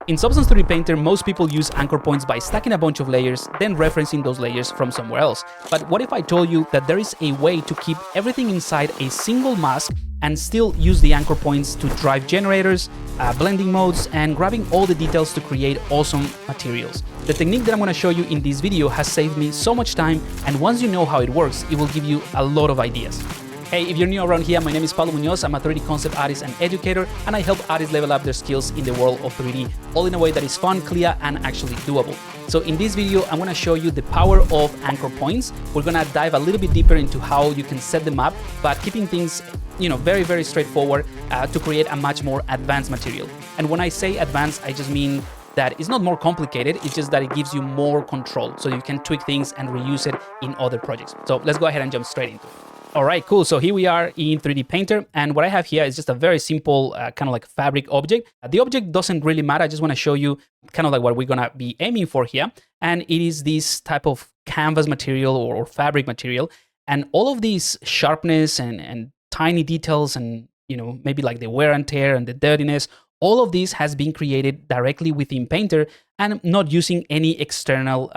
In Substance 3D Painter, most people use anchor points by stacking a bunch of layers, then referencing those layers from somewhere else. But what if I told you that there is a way to keep everything inside a single mask and still use the anchor points to drive generators, blending modes, and grabbing all the details to create awesome materials? The technique that I'm going to show you in this video has saved me so much time, and once you know how it works, it will give you a lot of ideas. Hey, if you're new around here, my name is Pablo Munoz. I'm a 3D concept artist and educator, and I help artists level up their skills in the world of 3D, all in a way that is fun, clear, and actually doable. So in this video, I'm gonna show you the power of anchor points. We're gonna dive a little bit deeper into how you can set them up, but keeping things, very, very straightforward to create a much more advanced material. And when I say advanced, I just mean that it's not more complicated, it's just that it gives you more control, so you can tweak things and reuse it in other projects. So let's go ahead and jump straight into it. All right, cool. So here we are in 3D Painter, and what I have here is just a very simple kind of like fabric object. The object doesn't really matter. I just want to show you kind of like what we're going to be aiming for here. And it is this type of canvas material or fabric material. And all of these sharpness and tiny details and, maybe like the wear and tear and the dirtiness, all of this has been created directly within Painter and not using any external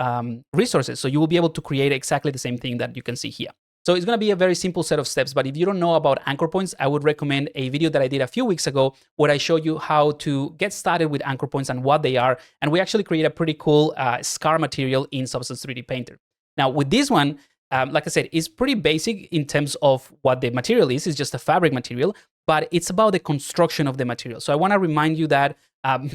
resources. So you will be able to create exactly the same thing that you can see here. So it's going to be a very simple set of steps, but if you don't know about anchor points, I would recommend a video that I did a few weeks ago where I show you how to get started with anchor points and what they are. And we actually create a pretty cool scar material in Substance 3D Painter. Now with this one, like I said, it's pretty basic in terms of what the material is. It's just a fabric material, but it's about the construction of the material. So I want to remind you that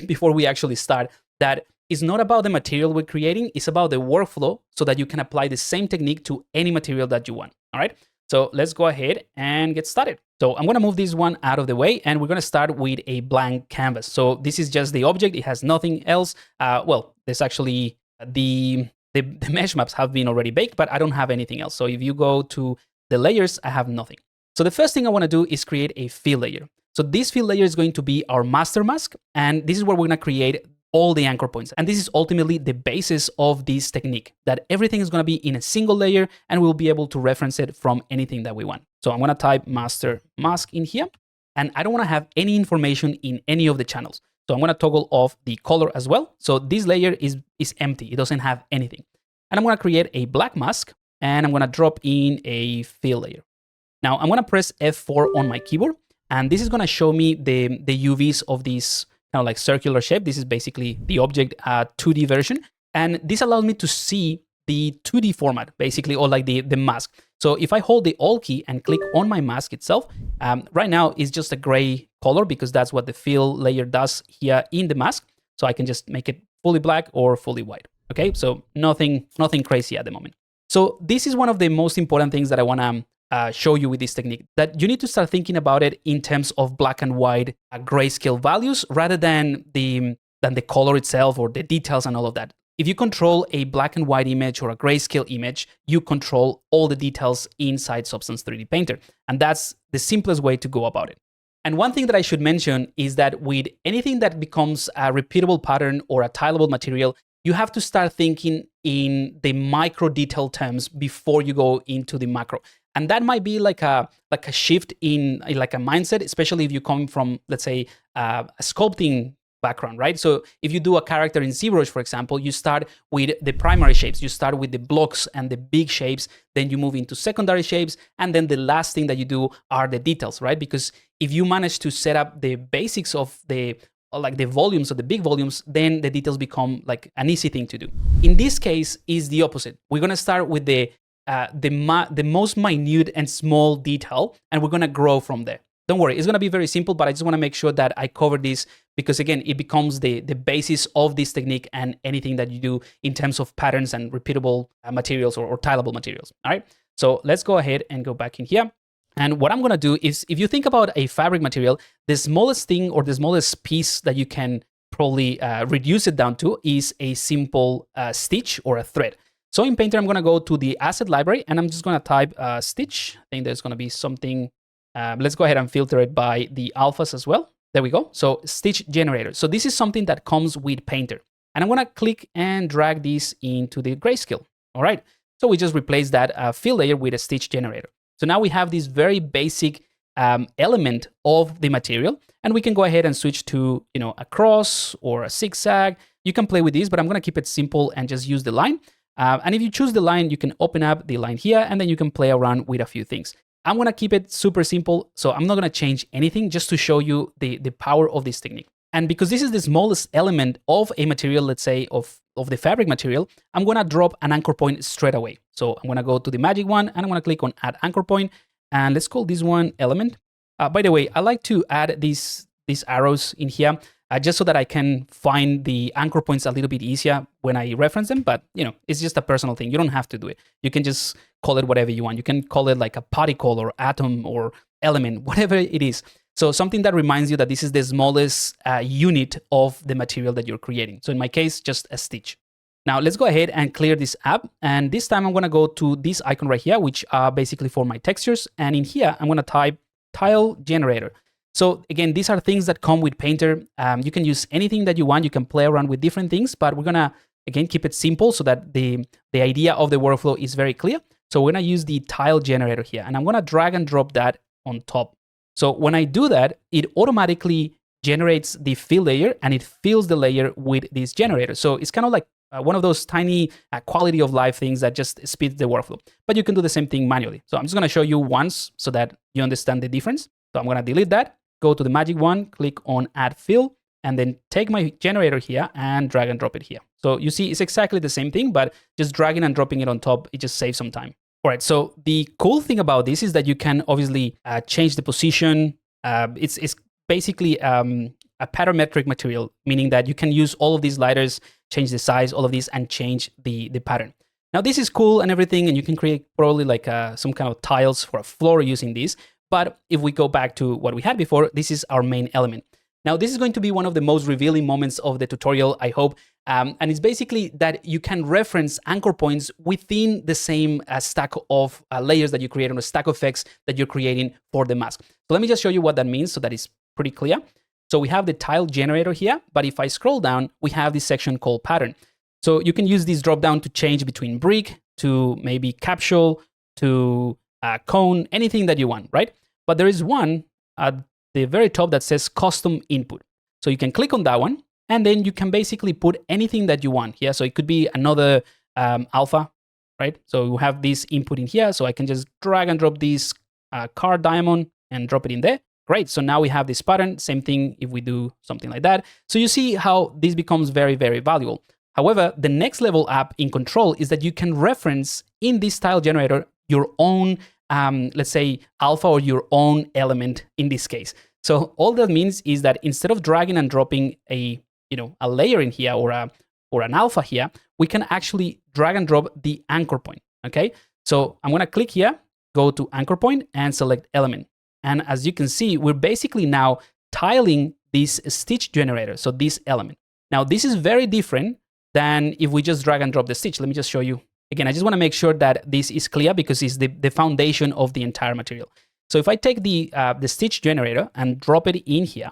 before we actually start, that it's not about the material we're creating, it's about the workflow so that you can apply the same technique to any material that you want, all right? So let's go ahead and get started. So I'm gonna move this one out of the way, and we're gonna start with a blank canvas. So this is just the object, it has nothing else. Well, there's actually the mesh maps have been already baked, but I don't have anything else. So if you go to the layers, I have nothing. So the first thing I wanna do is create a fill layer. So this fill layer is going to be our master mask, and this is where we're gonna create all the anchor points. And this is ultimately the basis of this technique, that everything is going to be in a single layer and we'll be able to reference it from anything that we want. So I'm going to type master mask in here, and I don't want to have any information in any of the channels. So I'm going to toggle off the color as well. So this layer is empty. It doesn't have anything. And I'm going to create a black mask, and I'm going to drop in a fill layer. Now I'm going to press F4 on my keyboard, and this is going to show me the UVs of this kind of like circular shape. This is basically the object 2D version. And this allows me to see the 2D format, basically, or like the mask. So if I hold the Alt key and click on my mask itself, right now it's just a gray color because that's what the fill layer does here in the mask. So I can just make it fully black or fully white. Okay, so nothing crazy at the moment. So this is one of the most important things that I want to show you with this technique, that you need to start thinking about it in terms of black and white grayscale values rather than the color itself or the details and all of that. If you control a black and white image or a grayscale image, you control all the details inside Substance 3D Painter. And that's the simplest way to go about it. And one thing that I should mention is that with anything that becomes a repeatable pattern or a tileable material, you have to start thinking in the micro detail terms before you go into the macro. And that might be like a shift in like a mindset, especially if you come from, let's say, a sculpting background, right? So if you do a character in ZBrush, for example, you start with the primary shapes. You start with the blocks and the big shapes, then you move into secondary shapes, and then the last thing that you do are the details, right? Because if you manage to set up the basics of the volumes or the big volumes, then the details become like an easy thing to do. In this case, is the opposite. We're gonna start with the most minute and small detail, and we're gonna grow from there. Don't worry, it's gonna be very simple, but I just wanna make sure that I cover this because again, it becomes the basis of this technique and anything that you do in terms of patterns and repeatable materials or tileable materials, all right? So let's go ahead and go back in here. And what I'm gonna do is, if you think about a fabric material, the smallest thing or the smallest piece that you can probably reduce it down to is a simple stitch or a thread. So in Painter, I'm going to go to the asset library and I'm just going to type stitch. I think there's going to be something. Let's go ahead and filter it by the alphas as well. There we go. So stitch generator. So this is something that comes with Painter. And I'm going to click and drag this into the grayscale. All right. So we just replace that fill layer with a stitch generator. So now we have this very basic element of the material. And we can go ahead and switch to, a cross or a zigzag. You can play with this, but I'm going to keep it simple and just use the line. And if you choose the line, you can open up the line here, and then you can play around with a few things. I'm going to keep it super simple, so I'm not going to change anything, just to show you the power of this technique. And because this is the smallest element of a material, let's say of the fabric material, I'm going to drop an anchor point straight away. So I'm going to go to the magic one, and I'm going to click on add anchor point, and let's call this one element. By the way, I like to add these arrows in here just so that I can find the anchor points a little bit easier when I reference them. But, it's just a personal thing. You don't have to do it. You can just call it whatever you want. You can call it like a particle or atom or element, whatever it is. So something that reminds you that this is the smallest unit of the material that you're creating. So in my case, just a stitch. Now let's go ahead and clear this app. And this time I'm going to go to this icon right here, which are basically for my textures. And in here, I'm going to type tile generator. So again, these are things that come with Painter. You can use anything that you want. You can play around with different things, but we're going to, again, keep it simple so that the idea of the workflow is very clear. So we're going to use the tile generator here, and I'm going to drag and drop that on top. So when I do that, it automatically generates the fill layer, and it fills the layer with this generator. So it's kind of like one of those tiny quality of life things that just speeds the workflow. But you can do the same thing manually. So I'm just going to show you once so that you understand the difference. So I'm going to delete that, go to the magic one, click on add fill, and then take my generator here and drag and drop it here. So you see it's exactly the same thing, but just dragging and dropping it on top, it just saves some time. All right, so the cool thing about this is that you can obviously change the position. It's basically a parametric material, meaning that you can use all of these sliders, change the size, all of these, and change the pattern. Now this is cool and everything, and you can create probably like some kind of tiles for a floor using this. But if we go back to what we had before, this is our main element. Now this is going to be one of the most revealing moments of the tutorial, I hope. And it's basically that you can reference anchor points within the same stack of layers that you create on a stack of effects that you're creating for the mask. So let me just show you what that means so that it's pretty clear. So we have the tile generator here, but if I scroll down, we have this section called pattern. So you can use this drop down to change between brick to maybe capsule to cone, anything that you want, right? But there is one at the very top that says custom input. So you can click on that one, and then you can basically put anything that you want here. So it could be another alpha, right? So you have this input in here. So I can just drag and drop this car diamond and drop it in there. Great. So now we have this pattern. Same thing if we do something like that. So you see how this becomes very, very valuable. However, the next level up in control is that you can reference in this tile generator your own, let's say, alpha or your own element in this case. So all that means is that instead of dragging and dropping a layer in here or an alpha here, we can actually drag and drop the anchor point. Okay. So I'm going to click here, go to anchor point and select element. And as you can see, we're basically now tiling this stitch generator. So this element. Now this is very different than if we just drag and drop the stitch. Let me just show you. Again, I just want to make sure that this is clear because it's the foundation of the entire material. So if I take the stitch generator and drop it in here,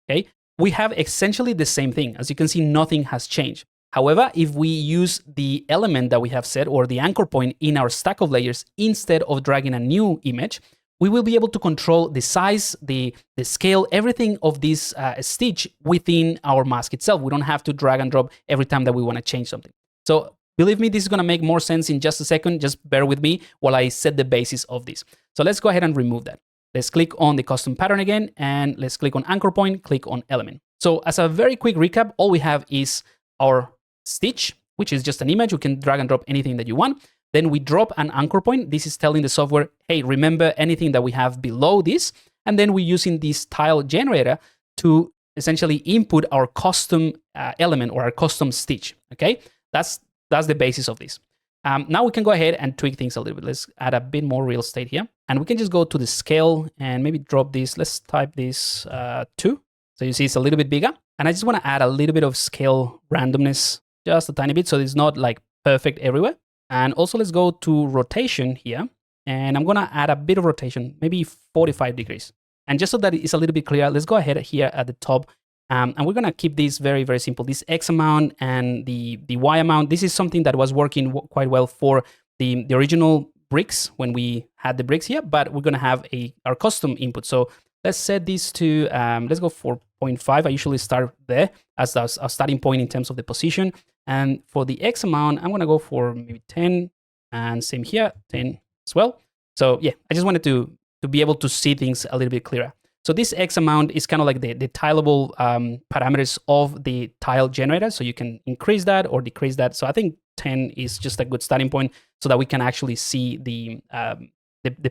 okay, we have essentially the same thing. As you can see, nothing has changed. However, if we use the element that we have set or the anchor point in our stack of layers instead of dragging a new image, we will be able to control the size, the scale, everything of this stitch within our mask itself. We don't have to drag and drop every time that we want to change something. So believe me, this is going to make more sense in just a second. Just bear with me while I set the basis of this. So let's go ahead and remove that. Let's click on the custom pattern again, and let's click on anchor point, click on element. So as a very quick recap, all we have is our stitch, which is just an image. You can drag and drop anything that you want. Then we drop an anchor point. This is telling the software, hey, remember anything that we have below this. And then we're using this tile generator to essentially input our custom element or our custom stitch. Okay, that's the basis of this. Now we can go ahead and tweak things a little bit. Let's add a bit more real estate here. And we can just go to the scale and maybe drop this. Let's type this 2. So you see it's a little bit bigger. And I just want to add a little bit of scale randomness, just a tiny bit, so it's not like perfect everywhere. And also let's go to rotation here. And I'm going to add a bit of rotation, maybe 45 degrees. And just so that it's a little bit clear, let's go ahead here at the top. And we're going to keep this very, very simple. This X amount and the Y amount, this is something that was working quite well for the original bricks when we had the bricks here, but we're going to have our custom input. So let's set this to, let's go for 0.5. I usually start there as a starting point in terms of the position. And for the X amount, I'm going to go for maybe 10, and same here, 10 as well. So yeah, I just wanted to be able to see things a little bit clearer. So this X amount is kind of like the tileable parameters of the tile generator. So you can increase that or decrease that. So I think 10 is just a good starting point so that we can actually see the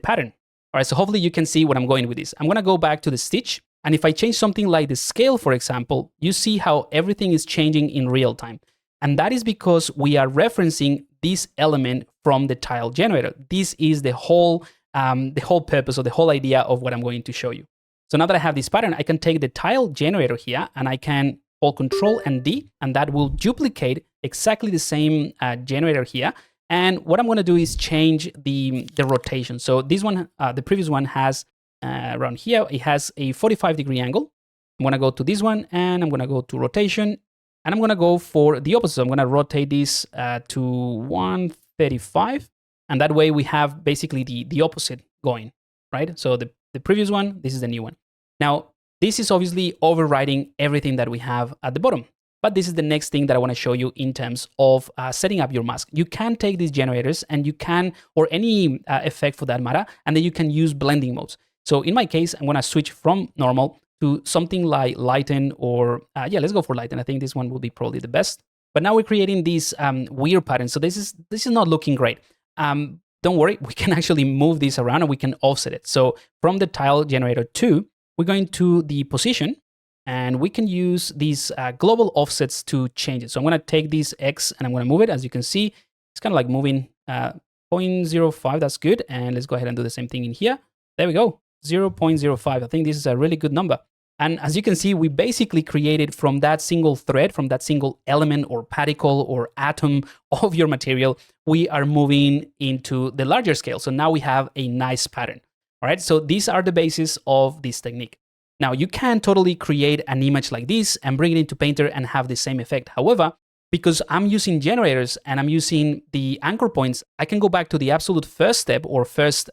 pattern. All right, so hopefully you can see what I'm going with this. I'm gonna go back to the stitch. And if I change something like the scale, for example, you see how everything is changing in real time. And that is because we are referencing this element from the tile generator. This is the whole purpose or the whole idea of what I'm going to show you. So now that I have this pattern, I can take the tile generator here and I can hold Control and D, and that will duplicate exactly the same generator here. And what I'm going to do is change the rotation. So this one, the previous one has around here, it has a 45-degree angle. I'm going to go to this one and I'm going to go to rotation, and I'm going to go for the opposite. So I'm going to rotate this to 135, and that way we have basically the opposite going, right? So the previous one, this is the new one. Now, this is obviously overriding everything that we have at the bottom. But this is the next thing that I want to show you in terms of setting up your mask. You can take these generators and you can, or any effect for that matter, and then you can use blending modes. So in my case, I'm going to switch from normal to something like lighten, or yeah, let's go for lighten. I think this one will be probably the best. But now we're creating these weird patterns. So this is not looking great. Don't worry, we can actually move this around and we can offset it. So from the tile generator 2, we're going to the position, and we can use these global offsets to change it. So I'm going to take this X and I'm going to move it. As you can see, it's kind of like moving 0.05. That's good. And let's go ahead and do the same thing in here. There we go, 0.05. I think this is a really good number. And as you can see, we basically created from that single thread, from that single element or particle or atom of your material, we are moving into the larger scale. So now we have a nice pattern. All right, so these are the basis of this technique. Now, you can totally create an image like this and bring it into Painter and have the same effect. However, because I'm using generators and I'm using the anchor points, I can go back to the absolute first step or first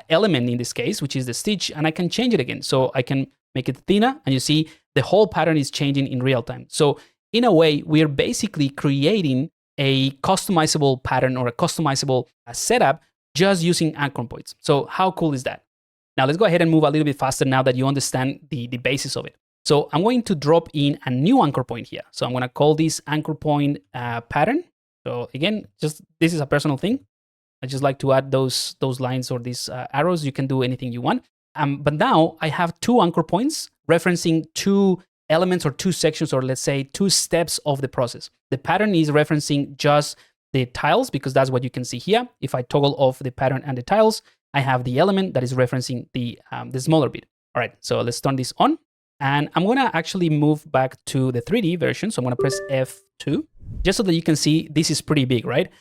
element in this case, which is the stitch, and I can change it again. So I can make it thinner, and you see the whole pattern is changing in real time. So in a way, we are basically creating a customizable pattern or a customizable setup just using anchor points. So how cool is that? Now let's go ahead and move a little bit faster now that you understand the basis of it. So I'm going to drop in a new anchor point here. So I'm going to call this anchor point pattern. So again, just this is a personal thing. I just like to add those lines or these arrows. You can do anything you want. But now I have two anchor points referencing two elements or two sections, or let's say two steps of the process. The pattern is referencing just the tiles, because that's what you can see here. If I toggle off the pattern and the tiles, I have the element that is referencing the smaller bit. All right, so let's turn this on. And I'm gonna actually move back to the 3D version. So I'm gonna press F2, just so that you can see this is pretty big, right?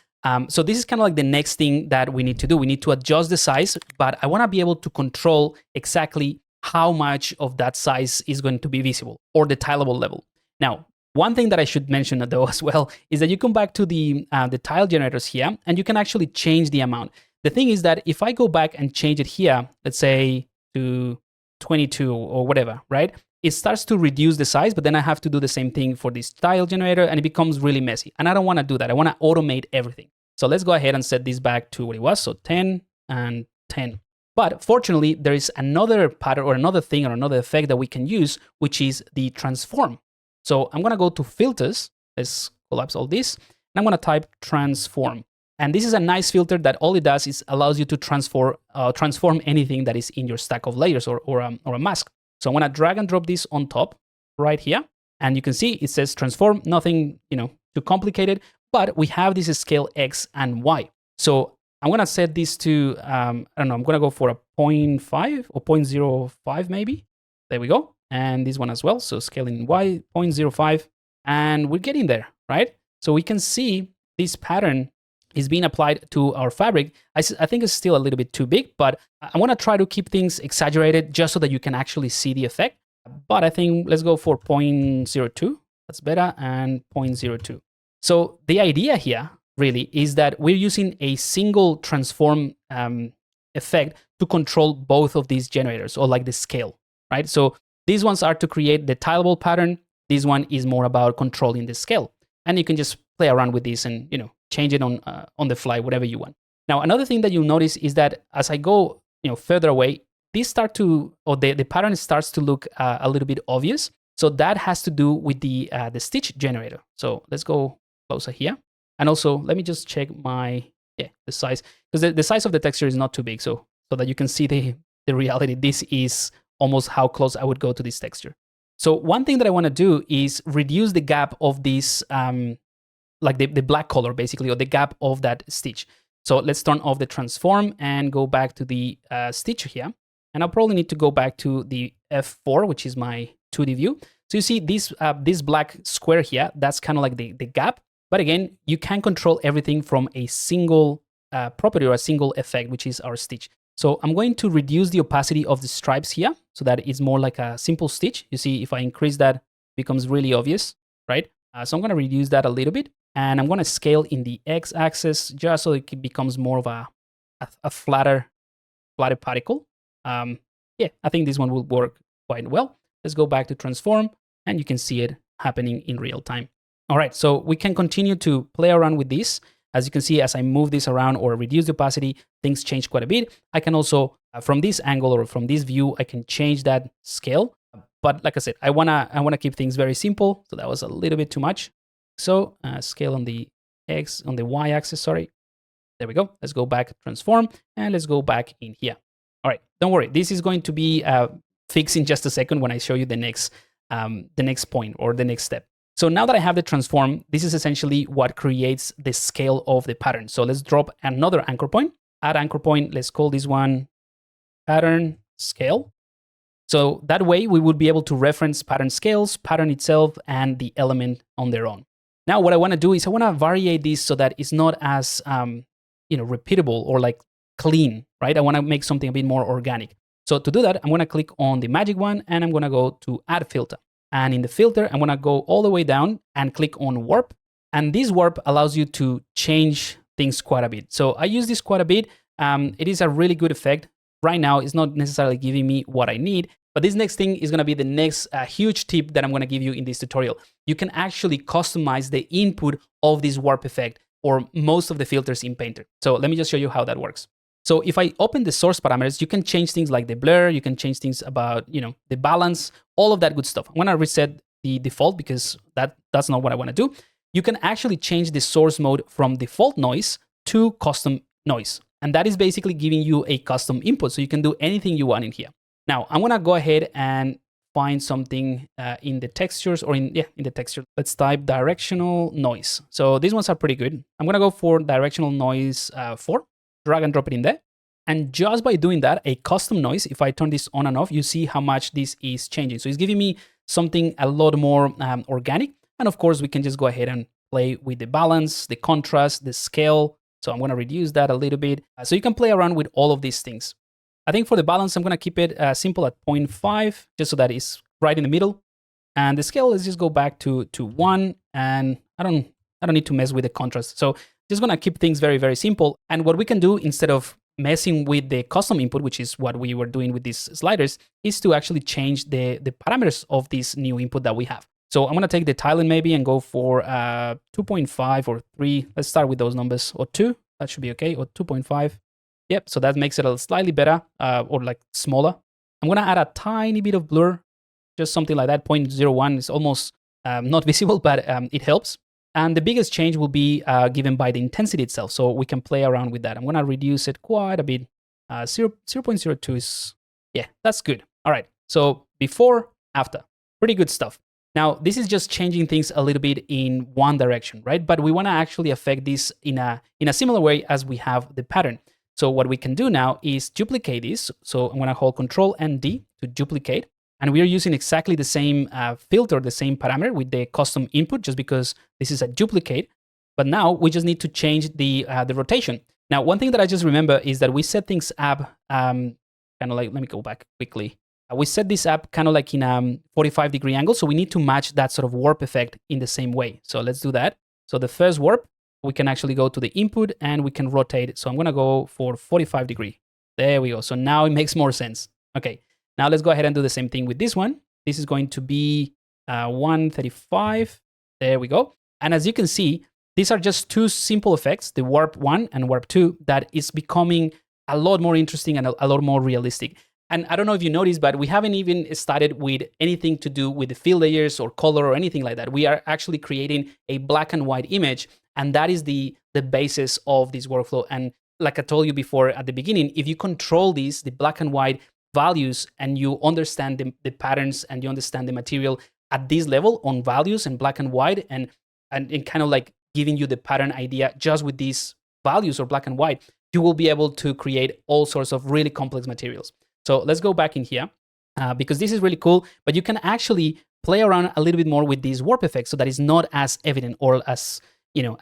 So this is kind of like the next thing that we need to do. We need to adjust the size, but I wanna be able to control exactly how much of that size is going to be visible, or the tileable level. Now, one thing that I should mention though as well is that you come back to the tile generators here, and you can actually change the amount. The thing is that if I go back and change it here, let's say to 22 or whatever, right? It starts to reduce the size, but then I have to do the same thing for this tile generator, and it becomes really messy. And I don't want to do that. I want to automate everything. So let's go ahead and set this back to what it was. So 10 and 10. But fortunately, there is another pattern or another thing or another effect that we can use, which is the transform. So I'm going to go to filters. Let's collapse all this. And I'm going to type transform. And this is a nice filter that all it does is allows you to transform anything that is in your stack of layers or a mask. So I'm going to drag and drop this on top right here. And you can see it says transform, nothing, too complicated, but we have this scale X and Y. So I'm going to set this to, I don't know, I'm going to go for a 0.5 or 0.05 maybe. There we go. And this one as well. So scaling Y, 0.05. And we're getting there, right? So we can see this pattern is being applied to our fabric. I think it's still a little bit too big, but I want to try to keep things exaggerated just so that you can actually see the effect. But I think let's go for 0.02. That's better, and 0.02. So the idea here really is that we're using a single transform effect to control both of these generators, or like the scale, right? So these ones are to create the tileable pattern. This one is more about controlling the scale. And you can just play around with this and, change it on the fly, whatever you want. Now, another thing that you'll notice is that as I go, further away, these start to, or the pattern starts to look a little bit obvious. So that has to do with the stitch generator. So let's go closer here. And also, let me just check the size, because the size of the texture is not too big, so that you can see the reality. This is almost how close I would go to this texture. So one thing that I want to do is reduce the gap of this, like the black color, basically, or the gap of that stitch. So let's turn off the transform and go back to the stitch here. And I'll probably need to go back to the F4, which is my 2D view. So you see this black square here, that's kind of like the gap. But again, you can control everything from a single property or a single effect, which is our stitch. So I'm going to reduce the opacity of the stripes here so that it's more like a simple stitch. You see, if I increase that, it becomes really obvious, right? So I'm going to reduce that a little bit. And I'm going to scale in the x-axis just so it becomes more of a flatter particle. Yeah, I think this one will work quite well. Let's go back to transform, and you can see it happening in real time. All right, so we can continue to play around with this. As you can see, as I move this around or reduce the opacity, things change quite a bit. I can also, from this angle or from this view, I can change that scale. But like I said, I wanna keep things very simple. So that was a little bit too much. So scale on the y-axis, sorry. There we go. Let's go back, transform, and let's go back in here. All right, don't worry. This is going to be fixed in just a second when I show you the next point or the next step. So now that I have the transform, this is essentially what creates the scale of the pattern. So let's drop another anchor point. Add anchor point. Let's call this one pattern scale. So that way we would be able to reference pattern scales, pattern itself, and the element on their own. Now what I want to do is I want to vary this so that it's not as repeatable or like clean, right? I want to make something a bit more organic. So to do that, I'm going to click on the magic one and I'm going to go to add filter. And in the filter, I'm going to go all the way down and click on warp. And this warp allows you to change things quite a bit. So I use this quite a bit. It is a really good effect. Right now, it's not necessarily giving me what I need, but this next thing is going to be the next huge tip that I'm going to give you in this tutorial. You can actually customize the input of this warp effect or most of the filters in Painter. So let me just show you how that works. So if I open the source parameters, you can change things like the blur, you can change things about, the balance, all of that good stuff. I'm going to reset the default because that's not what I want to do. You can actually change the source mode from default noise to custom noise. And that is basically giving you a custom input. So you can do anything you want in here. Now I'm going to go ahead and find something in the textures or in the texture. Let's type directional noise. So these ones are pretty good. I'm going to go for directional noise 4. Drag and drop it in there. And just by doing that, a custom noise, if I turn this on and off, you see how much this is changing. So it's giving me something a lot more organic. And of course, we can just go ahead and play with the balance, the contrast, the scale. So I'm going to reduce that a little bit. So you can play around with all of these things. I think for the balance, I'm going to keep it simple at 0.5, just so that it's right in the middle. And the scale, let's just go back to 1. And I don't need to mess with the contrast. So just going to keep things very, very simple. And what we can do instead of messing with the custom input, which is what we were doing with these sliders, is to actually change the parameters of this new input that we have. So I'm going to take the tiling maybe and go for 2.5 or 3. Let's start with those numbers, or 2. That should be okay, or 2.5. Yep, so that makes it a slightly better or like smaller. I'm going to add a tiny bit of blur, just something like that. 0.01 is almost not visible, but it helps. And the biggest change will be given by the intensity itself. So we can play around with that. I'm going to reduce it quite a bit. 0.02 is, yeah, that's good. All right. So before, after, pretty good stuff. Now, this is just changing things a little bit in one direction, right? But we want to actually affect this in a similar way as we have the pattern. So what we can do now is duplicate this. So I'm going to hold Control and D to duplicate. And we are using exactly the same filter, the same parameter with the custom input, just because this is a duplicate. But now we just need to change the rotation. Now, one thing that I just remember is that we set things up kind of like, let me go back quickly. We set this up kind of like in a 45-degree angle. So we need to match that sort of warp effect in the same way. So let's do that. So the first warp, we can actually go to the input and we can rotate. So I'm gonna go for 45 degree. There we go. So now it makes more sense. Okay, now let's go ahead and do the same thing with this one. This is going to be 135. There we go. And as you can see, these are just two simple effects, the warp 1 and warp 2, that is becoming a lot more interesting and a lot more realistic. And I don't know if you noticed, but we haven't even started with anything to do with the fill layers or color or anything like that. We are actually creating a black and white image, and that is the basis of this workflow. And like I told you before at the beginning, if you control these, the black and white values, and you understand the patterns and you understand the material at this level on values and black and white, and kind of like giving you the pattern idea just with these values or black and white, you will be able to create all sorts of really complex materials. So let's go back in here because this is really cool, but you can actually play around a little bit more with these warp effects so that it's not as evident or as,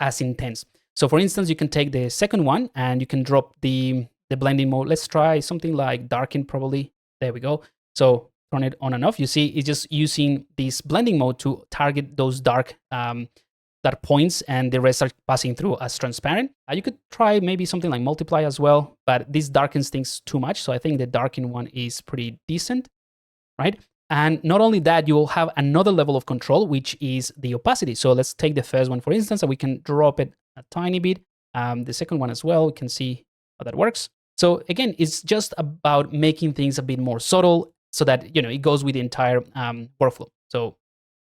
as intense. So for instance, you can take the second one and you can drop the blending mode. Let's try something like darken probably. There we go. So turn it on and off. You see, it's just using this blending mode to target those dark points, and the rest are passing through as transparent. You could try maybe something like multiply as well, but this darkens things too much. So I think the darken one is pretty decent, right? And not only that, you will have another level of control, which is the opacity. So let's take the first one, for instance, and we can drop it a tiny bit. The second one as well, we can see how that works. So again, it's just about making things a bit more subtle so that, it goes with the entire workflow. So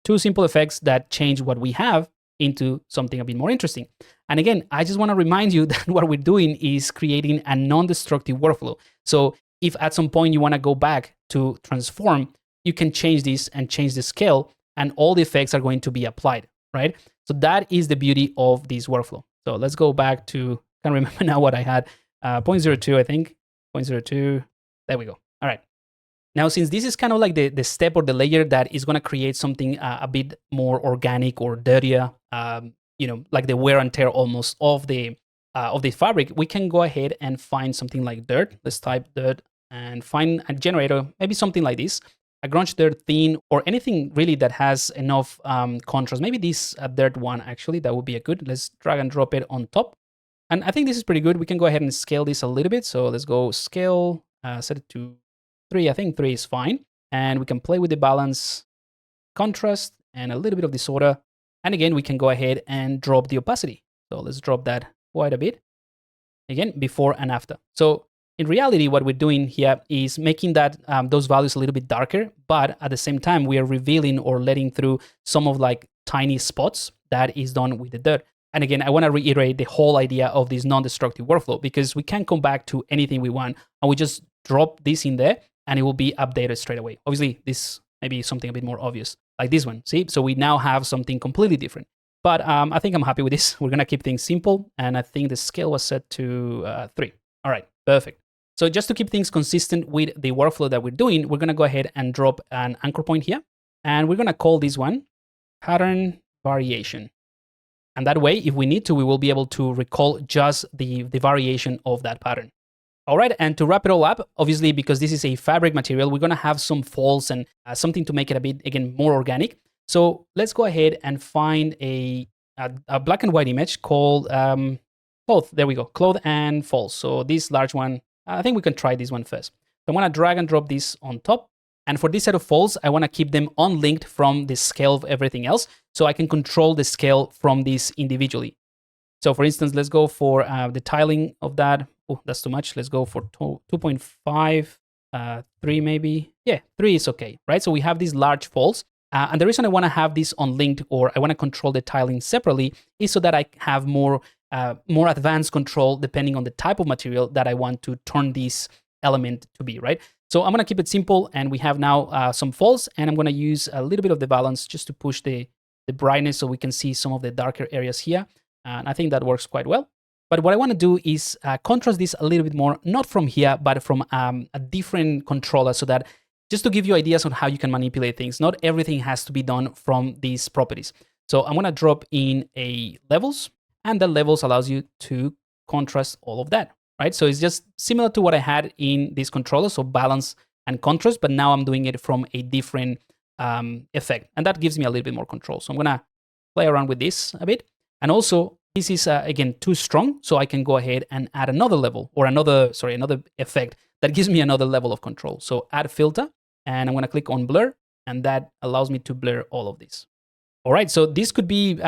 two simple effects that change what we have into something a bit more interesting. And again, I just want to remind you that what we're doing is creating a non-destructive workflow. So if at some point you want to go back to transform, you can change this and change the scale, and all the effects are going to be applied, right? So that is the beauty of this workflow. So let's go back to, can't remember now what I had, 0.02, I think, 0.02, there we go. All right. Now, since this is kind of like the step or the layer that is going to create something a bit more organic or dirtier, like the wear and tear almost of the fabric, we can go ahead and find something like dirt. Let's type dirt and find a generator, maybe something like this, a grunge dirt thin, or anything really that has enough contrast. Maybe this dirt one, actually, that would be a good. Let's drag and drop it on top. And I think this is pretty good. We can go ahead and scale this a little bit. So let's go scale, set it to 3. I think 3 is fine. And we can play with the balance, contrast, and a little bit of disorder. And again, we can go ahead and drop the opacity. So let's drop that quite a bit. Again, before and after. So in reality, what we're doing here is making that those values a little bit darker, but at the same time, we are revealing or letting through some of like tiny spots that is done with the dirt. And again, I want to reiterate the whole idea of this non-destructive workflow, because we can come back to anything we want and we just drop this in there and it will be updated straight away. Obviously, this may be something a bit more obvious, like this one. See, so we now have something completely different. But I think I'm happy with this. We're going to keep things simple. And I think the scale was set to 3. All right, perfect. So just to keep things consistent with the workflow that we're doing, we're going to go ahead and drop an anchor point here. And we're going to call this one pattern variation. And that way, if we need to, we will be able to recall just the variation of that pattern. All right, and to wrap it all up, obviously, because this is a fabric material, we're going to have some folds and something to make it a bit, again, more organic. So let's go ahead and find a black and white image called cloth. There we go, cloth and folds. So this large one, I think we can try this one first. So I'm going to drag and drop this on top. And for this set of folds, I want to keep them unlinked from the scale of everything else, so I can control the scale from this individually. So for instance, let's go for the tiling of that. Oh, that's too much. Let's go for 2.5, 3 maybe. Yeah, 3 is okay, right? So we have these large folds. And the reason I want to have this unlinked, or I want to control the tiling separately, is so that I have more advanced control depending on the type of material that I want to turn this element to be, right? So I'm going to keep it simple, and we have now some folds, and I'm going to use a little bit of the balance just to push the brightness so we can see some of the darker areas here. And I think that works quite well. But what I want to do is contrast this a little bit more, not from here, but from a different controller, so that just to give you ideas on how you can manipulate things. Not everything has to be done from these properties. So I'm going to drop in a levels, and the levels allows you to contrast all of that, right? So it's just similar to what I had in this controller, so balance and contrast, but now I'm doing it from a different effect, and that gives me a little bit more control. So I'm going to play around with this a bit. And also, this is again too strong, so I can go ahead and add another level or another effect that gives me another level of control. So add filter, and I'm going to click on blur, and that allows me to blur all of this. All right, so this could be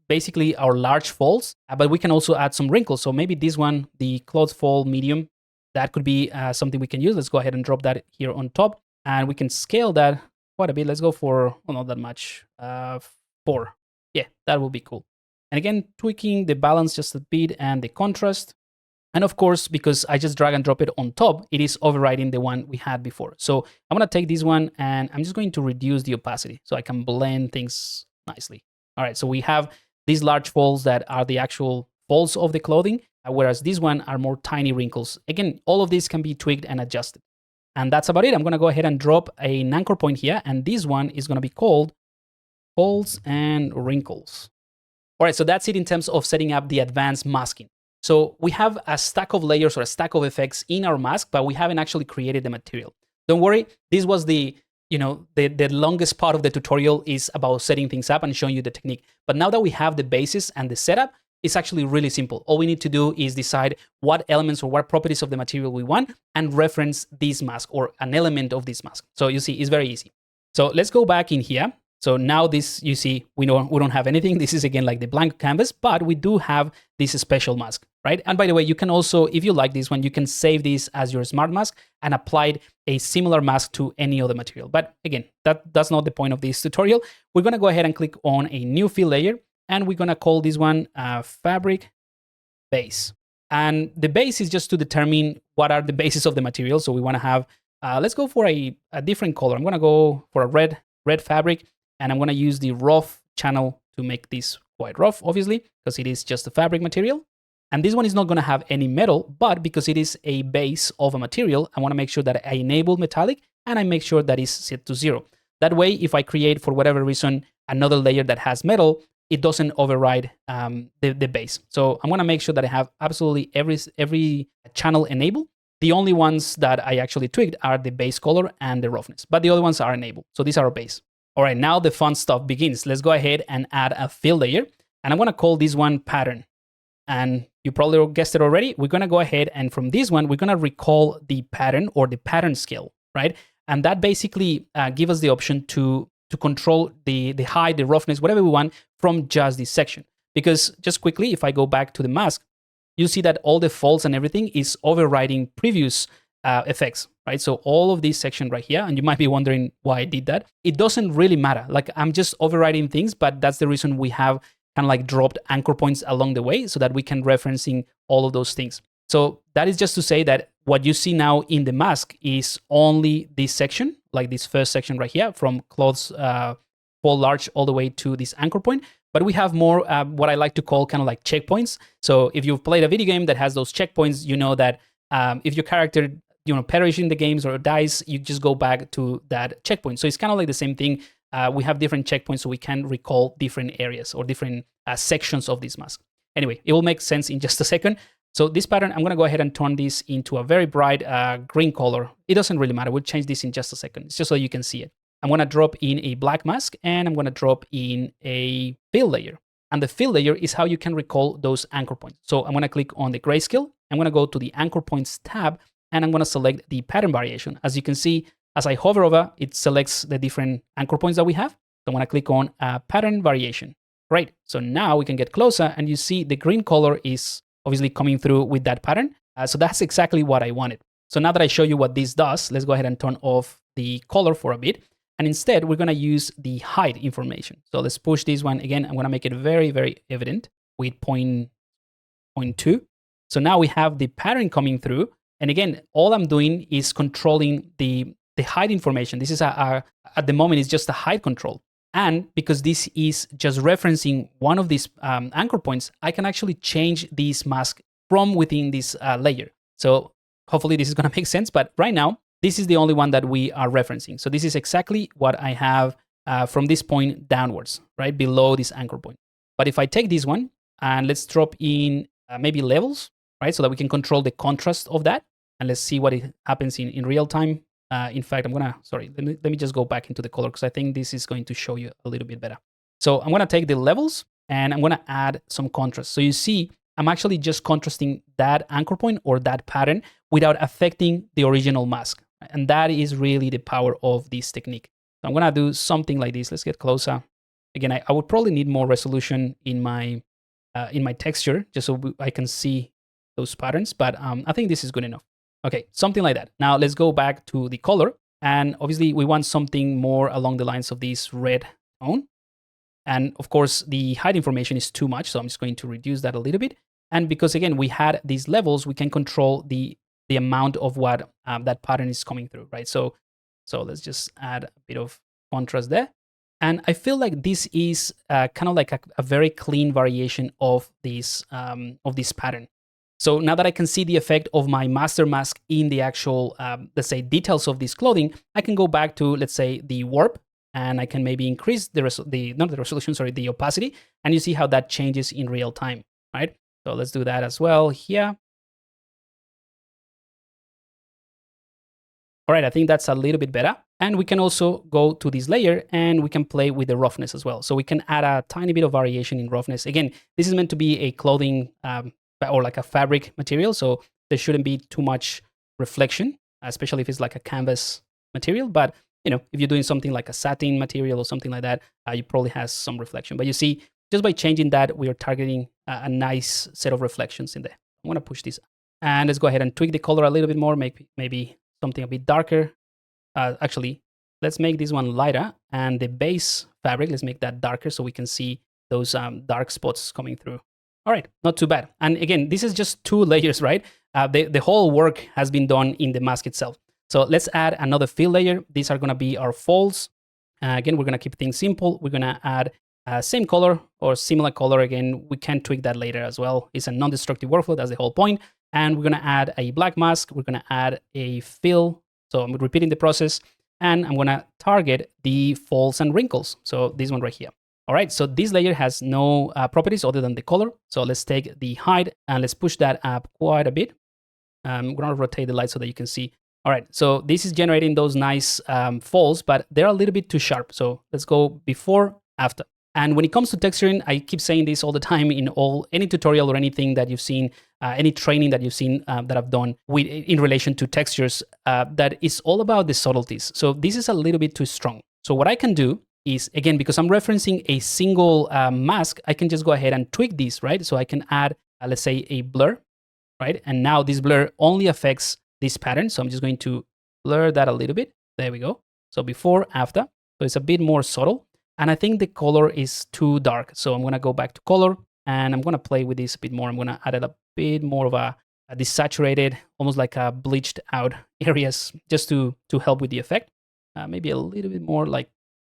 basically our large falls, but we can also add some wrinkles. So maybe this one, the cloth fall medium, that could be something we can use. Let's go ahead and drop that here on top, and we can scale that quite a bit. Let's go for, well, not that much, 4. Yeah, that will be cool. And again, tweaking the balance just a bit and the contrast. And of course, because I just drag and drop it on top, it is overriding the one we had before. So I'm gonna take this one and I'm just going to reduce the opacity so I can blend things nicely. All right, so we have these large folds that are the actual folds of the clothing, whereas these one are more tiny wrinkles. Again, all of these can be tweaked and adjusted. And that's about it. I'm gonna go ahead and drop an anchor point here, and this one is gonna be called folds and wrinkles. All right, so that's it in terms of setting up the advanced masking. So we have a stack of layers or a stack of effects in our mask, but we haven't actually created the material. Don't worry, this was the longest part of the tutorial is about setting things up and showing you the technique. But now that we have the basis and the setup, it's actually really simple. All we need to do is decide what elements or what properties of the material we want and reference this mask or an element of this mask. So you see, it's very easy. So let's go back in here. So now this, you see, we don't have anything. This is again like the blank canvas, but we do have this special mask, right? And by the way, you can also, if you like this one, you can save this as your smart mask and apply a similar mask to any other material. But again, that's not the point of this tutorial. We're gonna go ahead and click on a new fill layer, and we're gonna call this one fabric base. And the base is just to determine what are the bases of the material. So we wanna have, let's go for a different color. I'm gonna go for a red fabric. And I'm gonna use the rough channel to make this quite rough, obviously, because it is just a fabric material. And this one is not gonna have any metal, but because it is a base of a material, I wanna make sure that I enable metallic and I make sure that it's set to 0. That way, if I create, for whatever reason, another layer that has metal, it doesn't override the base. So I'm gonna make sure that I have absolutely every channel enabled. The only ones that I actually tweaked are the base color and the roughness, but the other ones are enabled. So these are our base. All right, now the fun stuff begins. Let's go ahead and add a fill layer. And I'm gonna call this one pattern. And you probably guessed it already. We're gonna go ahead and from this one, we're gonna recall the pattern or the pattern scale, right? And that basically gives us the option to control the height, the roughness, whatever we want from just this section. Because just quickly, if I go back to the mask, you see that all the folds and everything is overriding previous effects, right? So all of this section right here, and you might be wondering why I did that. It doesn't really matter. Like I'm just overriding things, but that's the reason we have kind of like dropped anchor points along the way so that we can referencing all of those things. So that is just to say that what you see now in the mask is only this section, like this first section right here from clothes fall large all the way to this anchor point. But we have more what I like to call kind of like checkpoints. So if you've played a video game that has those checkpoints, you know that if your character perish in the games or dies, you just go back to that checkpoint. So it's kind of like the same thing. We have different checkpoints so we can recall different areas or different sections of this mask. Anyway, it will make sense in just a second. So this pattern, I'm gonna go ahead and turn this into a very bright green color. It doesn't really matter, we'll change this in just a second. It's just so you can see it. I'm gonna drop in a black mask and I'm gonna drop in a fill layer. And the fill layer is how you can recall those anchor points. So I'm gonna click on the grayscale. I'm gonna go to the anchor points tab and I'm gonna select the pattern variation. As you can see, as I hover over, it selects the different anchor points that we have. So I'm gonna click on pattern variation. Great, so now we can get closer and you see the green color is obviously coming through with that pattern. So that's exactly what I wanted. So now that I show you what this does, let's go ahead and turn off the color for a bit. And instead, we're gonna use the height information. So let's push this one again. I'm gonna make it very, very evident with 0.2. So now we have the pattern coming through. And again, all I'm doing is controlling the height information. This is at the moment, it's just a height control. And because this is just referencing one of these anchor points, I can actually change this mask from within this layer. So hopefully this is gonna make sense, but right now, this is the only one that we are referencing. So this is exactly what I have from this point downwards, right? Below this anchor point. But if I take this one and let's drop in maybe levels, right? So that we can control the contrast of that. And let's see what happens in real time. In fact, let me just go back into the color because I think this is going to show you a little bit better. So I'm gonna take the levels and I'm going to add some contrast. So you see, I'm actually just contrasting that anchor point or that pattern without affecting the original mask. And that is really the power of this technique. So I'm going to do something like this. Let's get closer. Again, I would probably need more resolution in my texture just so I can see those patterns, but I think this is good enough. Okay, something like that. Now let's go back to the color. And obviously we want something more along the lines of this red tone. And of course, the height information is too much, so I'm just going to reduce that a little bit. And because again, we had these levels, we can control the amount of what that pattern is coming through, right? So let's just add a bit of contrast there. And I feel like this is kind of like a very clean variation of this pattern. So now that I can see the effect of my master mask in the actual, let's say, details of this clothing, I can go back to, let's say, the warp, and I can maybe increase the opacity, and you see how that changes in real time, right? So let's do that as well here. All right, I think that's a little bit better. And we can also go to this layer and we can play with the roughness as well. So we can add a tiny bit of variation in roughness. Again, this is meant to be a clothing or like a fabric material, so there shouldn't be too much reflection, especially if it's like a canvas material. But you know, if you're doing something like a satin material or something like that, you probably has some reflection. But you see, just by changing that, we are targeting a nice set of reflections in there. I'm gonna push this, and let's go ahead and tweak the color a little bit more, maybe something a bit darker. Actually, let's make this one lighter, and the base fabric, let's make that darker so we can see those dark spots coming through. All right, not too bad. And again, this is just 2 layers, right? The whole work has been done in the mask itself. So let's add another fill layer. These are gonna be our folds. Again, we're gonna keep things simple. We're gonna add same color or similar color. Again, we can tweak that later as well. It's a non-destructive workflow, that's the whole point. And we're gonna add a black mask. We're gonna add a fill. So I'm repeating the process, and I'm gonna target the folds and wrinkles. So this one right here. All right, so this layer has no properties other than the color. So let's take the height and let's push that up quite a bit. I'm gonna rotate the light so that you can see. All right, so this is generating those nice folds, but they're a little bit too sharp. So let's go before, after. And when it comes to texturing, I keep saying this all the time in any tutorial or anything that you've seen, any training that you've seen that I've done in relation to textures, that it's all about the subtleties. So this is a little bit too strong. So what I can do is, again, because I'm referencing a single mask, I can just go ahead and tweak these, right? So I can add, let's say, a blur, right? And now this blur only affects this pattern. So I'm just going to blur that a little bit. There we go. So before, after. So it's a bit more subtle. And I think the color is too dark. So I'm going to go back to color, and I'm going to play with this a bit more. I'm going to add a bit more of a desaturated, almost like a bleached out areas, just to help with the effect. Maybe a little bit more like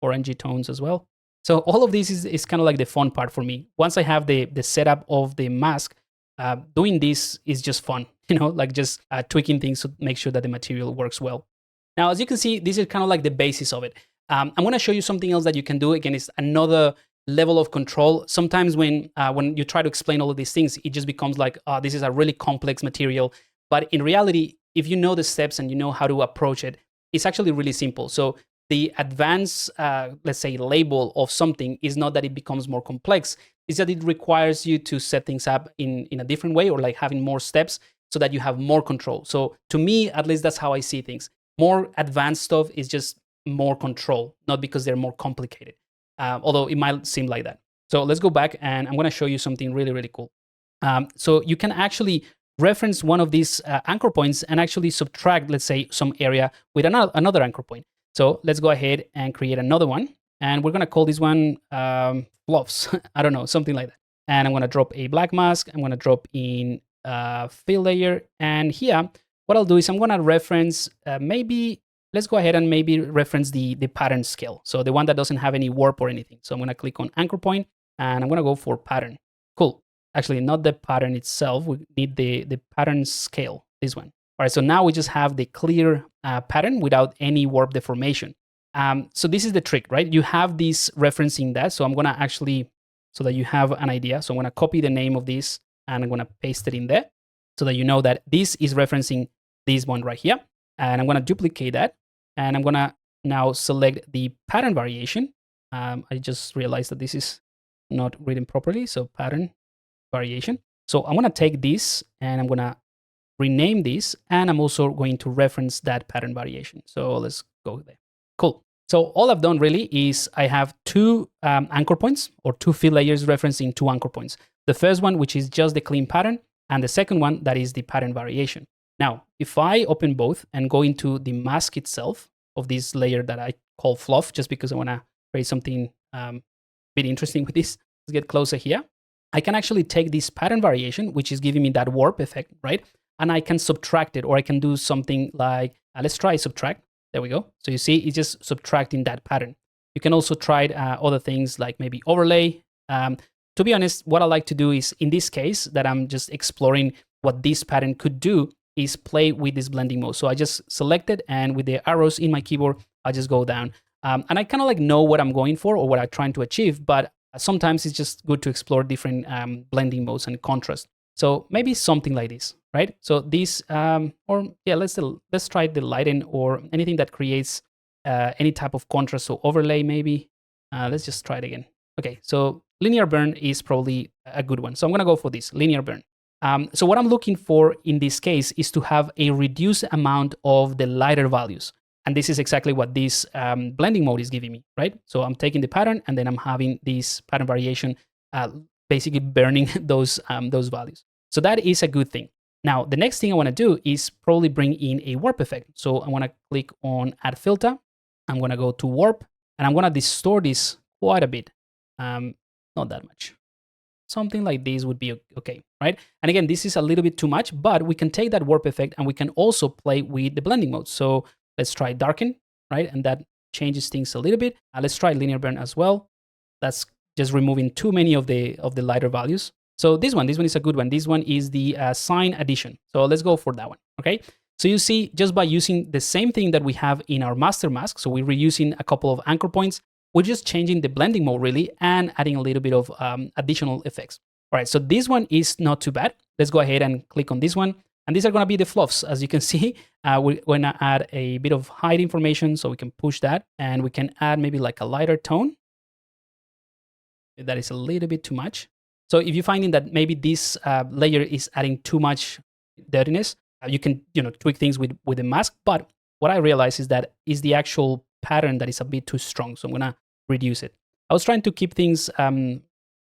orangey tones as well. So all of this is kind of like the fun part for me. Once I have the setup of the mask, doing this is just fun, like just tweaking things to make sure that the material works well. Now, as you can see, this is kind of like the basis of it. I'm going to show you something else that you can do. Again, it's another level of control. Sometimes when you try to explain all of these things, it just becomes like, this is a really complex material. But in reality, if you know the steps and you know how to approach it, it's actually really simple. So the advanced, let's say, label of something is not that it becomes more complex. It's that it requires you to set things up in a different way, or like having more steps so that you have more control. So to me, at least that's how I see things. More advanced stuff is just more control, not because they're more complicated, although it might seem like that. So let's go back, and I'm going to show you something really, really cool. So you can actually reference one of these anchor points and actually subtract, let's say, some area with another anchor point. So let's go ahead and create another one, and we're going to call this one fluffs. I don't know, something like that. And I'm going to drop a black mask. I'm going to drop in fill layer, and here what I'll do is I'm going to reference let's go ahead and maybe reference the pattern scale. So the one that doesn't have any warp or anything. So I'm going to click on anchor point, and I'm going to go for pattern. Cool. Actually, not the pattern itself. We need the pattern scale, this one. All right, so now we just have the clear pattern without any warp deformation. So this is the trick, right? You have this referencing that. So I'm going to actually, so that you have an idea. So I'm going to copy the name of this, and I'm going to paste it in there so that you know that this is referencing this one right here. And I'm going to duplicate that, and I'm going to now select the pattern variation. I just realized that this is not written properly. So pattern variation. So I'm going to take this and I'm going to rename this, and I'm also going to reference that pattern variation. So let's go there. Cool. So all I've done really is I have two anchor points, or two fill layers referencing two anchor points. The first one, which is just the clean pattern, and the second one, that is the pattern variation. Now, if I open both and go into the mask itself of this layer that I call fluff, just because I want to create something bit interesting with this, let's get closer here. I can actually take this pattern variation, which is giving me that warp effect, right? And I can subtract it, or I can do something like, let's try subtract. There we go. So you see, it's just subtracting that pattern. You can also try other things like maybe overlay. To be honest, what I like to do is, in this case, that I'm just exploring what this pattern could do, is play with this blending mode. So I just select it, and with the arrows in my keyboard, I just go down. And I kind of like know what I'm going for or what I'm trying to achieve, but sometimes it's just good to explore different blending modes and contrast. So maybe something like this, right? So this, or yeah, let's try the lighten or anything that creates any type of contrast. So overlay maybe. Let's just try it again. Okay, so linear burn is probably a good one. So I'm gonna go for this, linear burn. So what I'm looking for in this case is to have a reduced amount of the lighter values. And this is exactly what this blending mode is giving me, right? So I'm taking the pattern, and then I'm having this pattern variation basically burning those values. So that is a good thing. Now, the next thing I want to do is probably bring in a warp effect. So I want to click on Add Filter. I'm going to go to Warp, and I'm going to distort this quite a bit. Not that much. Something like this would be okay, right? And again, this is a little bit too much, but we can take that warp effect and we can also play with the blending mode. So let's try darken, right? And that changes things a little bit. Let's try linear burn as well. That's just removing too many of the lighter values. So this one is a good one. This one is the sign addition. So let's go for that one, okay? So you see, just by using the same thing that we have in our master mask, so we're reusing a couple of anchor points, we're just changing the blending mode really and adding a little bit of additional effects. All right, so this one is not too bad. Let's go ahead and click on this one. And these are gonna be the fluffs. As you can see, we're gonna add a bit of height information, so we can push that, and we can add maybe like a lighter tone. That is a little bit too much. So if you're finding that maybe this layer is adding too much dirtiness, you can tweak things with the mask. But what I realize is that is the actual pattern that is a bit too strong. So I'm gonna reduce it. I was trying to keep things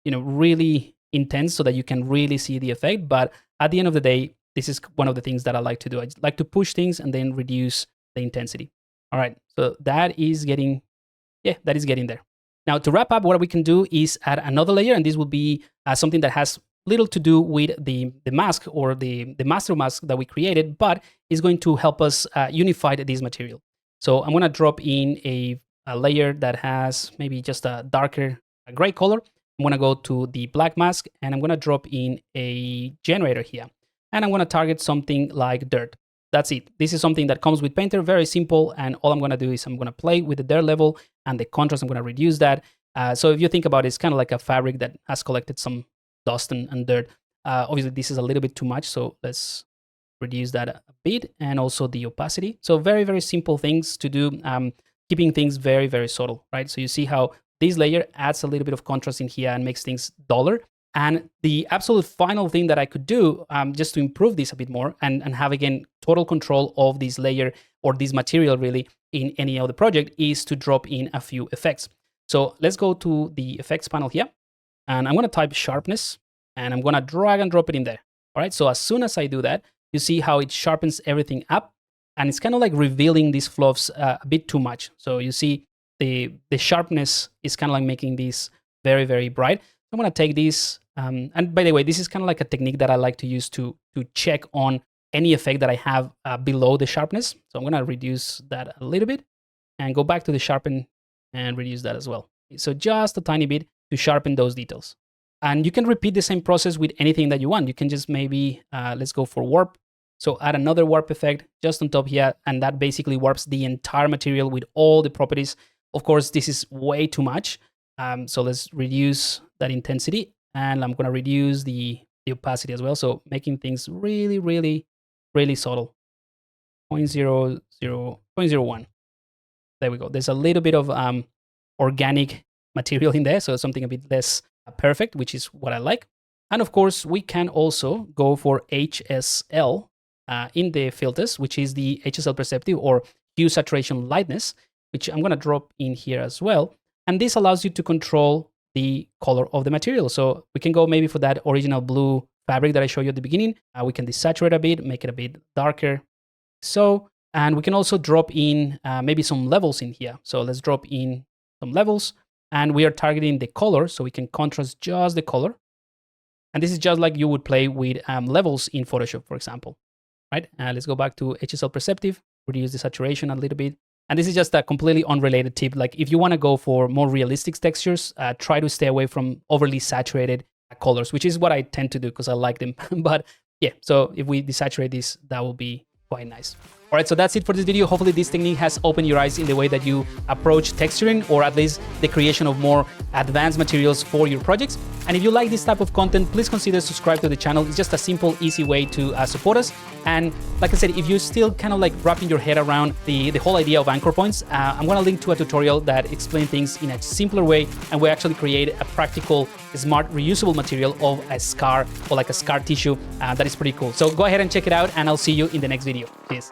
really intense so that you can really see the effect. But at the end of the day, this is one of the things that I like to do. I like to push things and then reduce the intensity. All right, so that is getting there. Now, to wrap up, what we can do is add another layer, and this will be something that has little to do with the mask or the master mask that we created, but is going to help us unify this material. So I'm going to drop in a layer that has maybe just a darker gray color. I'm going to go to the black mask, and I'm going to drop in a generator here. And I'm going to target something like dirt. That's it. This is something that comes with Painter, very simple. And all I'm going to do is I'm going to play with the dirt level and the contrast. I'm going to reduce that. So if you think about it, it's kind of like a fabric that has collected some dust and dirt. Obviously, this is a little bit too much. So let's reduce that a bit, and also the opacity. So very, very simple things to do, keeping things very, very subtle, right? So you see how this layer adds a little bit of contrast in here and makes things duller. And the absolute final thing that I could do just to improve this a bit more and have, again, total control of this layer or this material really in any other project is to drop in a few effects. So let's go to the effects panel here, and I'm going to type sharpness, and I'm going to drag and drop it in there. All right, so as soon as I do that, you see how it sharpens everything up, and it's kind of like revealing these fluffs a bit too much. So you see the sharpness is kind of like making this very, very bright. I'm going to take this, and by the way, this is kind of like a technique that I like to use to check on any effect that I have below the sharpness. So I'm going to reduce that a little bit and go back to the sharpen and reduce that as well. So just a tiny bit to sharpen those details. And you can repeat the same process with anything that you want. You can just maybe, let's go for warp. So add another warp effect just on top here, and that basically warps the entire material with all the properties. Of course, this is way too much. So let's reduce that intensity, and I'm going to reduce the opacity as well. So making things really, really, really subtle. 0.01. There we go. There's a little bit of organic material in there, so something a bit less perfect, which is what I like. And of course, we can also go for HSL in the filters, which is the HSL perceptive or hue, saturation, lightness, which I'm going to drop in here as well. And this allows you to control the color of the material. So we can go maybe for that original blue fabric that I showed you at the beginning. We can desaturate a bit, make it a bit darker. So, and we can also drop in maybe some levels in here. So let's drop in some levels, and we are targeting the color, so we can contrast just the color. And this is just like you would play with levels in Photoshop, for example, right? Let's go back to HSL perceptive, reduce the saturation a little bit. And this is just a completely unrelated tip. Like if you want to go for more realistic textures, try to stay away from overly saturated colors, which is what I tend to do because I like them. But yeah, so if we desaturate this, that will be quite nice. All right, so that's it for this video. Hopefully this technique has opened your eyes in the way that you approach texturing, or at least the creation of more advanced materials for your projects. And if you like this type of content, please consider subscribe to the channel. It's just a simple, easy way to support us. And like I said, if you're still kind of like wrapping your head around the whole idea of anchor points, I'm gonna link to a tutorial that explains things in a simpler way, and we actually create a practical, smart, reusable material of a scar, or like a scar tissue. That is pretty cool. So go ahead and check it out, and I'll see you in the next video. Cheers.